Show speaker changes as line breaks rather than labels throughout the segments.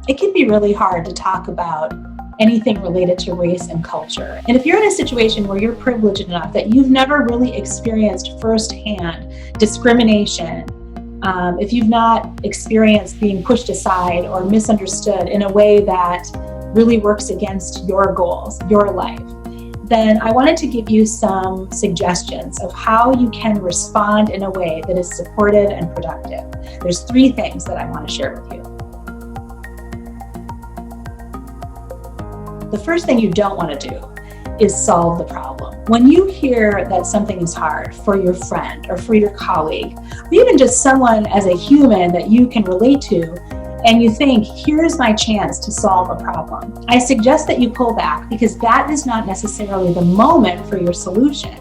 it can be really hard to talk about anything related to race and culture. And if you're in a situation where you're privileged enough that you've never really experienced firsthand discrimination, if you've not experienced being pushed aside or misunderstood in a way that really works against your goals, your life, then I wanted to give you some suggestions of how you can respond in a way that is supportive and productive. There's 3 things that I want to share with you. The first thing you don't want to do is solve the problem. When you hear that something is hard for your friend or for your colleague, or even just someone as a human that you can relate to, and you think, here's my chance to solve a problem, I suggest that you pull back, because that is not necessarily the moment for your solution.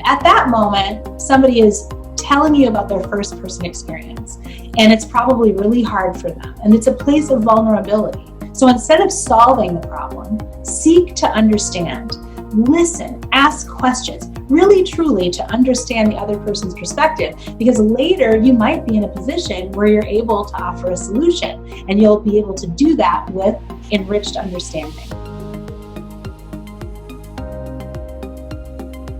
At that moment, somebody is telling you about their first person experience, and it's probably really hard for them, and it's a place of vulnerability. So instead of solving the problem, seek to understand, listen, ask questions, really truly to understand the other person's perspective, because later you might be in a position where you're able to offer a solution, and you'll be able to do that with enriched understanding.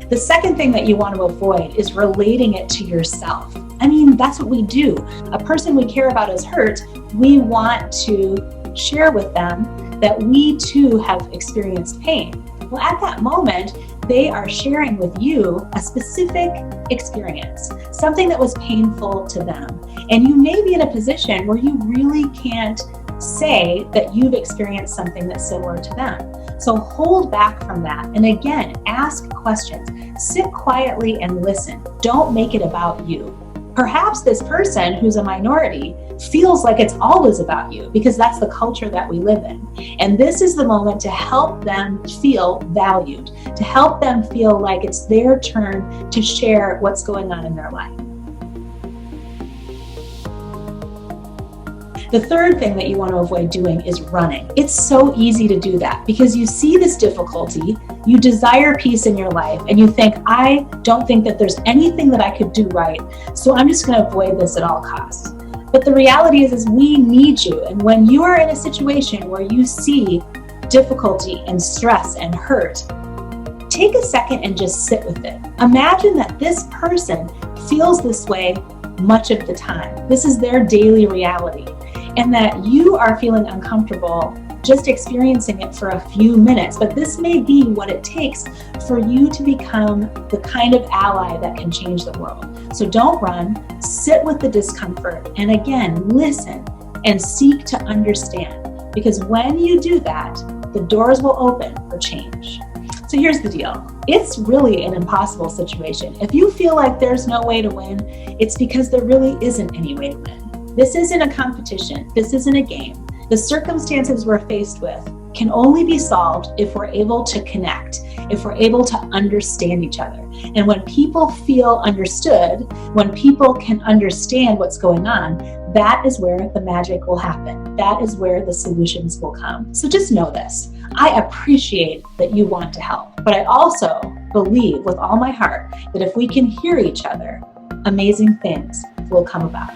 The second thing that you want to avoid is relating it to yourself. I mean, that's what we do. A person we care about is hurt. We want to share with them that we too have experienced pain. Well, at that moment, they are sharing with you a specific experience, something that was painful to them. And you may be in a position where you really can't say that you've experienced something that's similar to them. So hold back from that. And again, ask questions. Sit quietly and listen. Don't make it about you. Perhaps this person who's a minority feels like it's always about you, because that's the culture that we live in. And this is the moment to help them feel valued, to help them feel like it's their turn to share what's going on in their life. The third thing that you want to avoid doing is running. It's so easy to do that because you see this difficulty, you desire peace in your life, and you think, I don't think that there's anything that I could do right, so I'm just going to avoid this at all costs. But the reality is we need you. And when you are in a situation where you see difficulty and stress and hurt, take a second and just sit with it. Imagine that this person feels this way much of the time. This is their daily reality. And that you are feeling uncomfortable just experiencing it for a few minutes. But this may be what it takes for you to become the kind of ally that can change the world. So don't run, sit with the discomfort, and again, listen and seek to understand. Because when you do that, the doors will open for change. So here's the deal. It's really an impossible situation. If you feel like there's no way to win, it's because there really isn't any way to win. This isn't a competition. This isn't a game. The circumstances we're faced with can only be solved if we're able to connect, if we're able to understand each other. And when people feel understood, when people can understand what's going on, that is where the magic will happen. That is where the solutions will come. So just know this. I appreciate that you want to help, but I also believe with all my heart that if we can hear each other, amazing things will come about.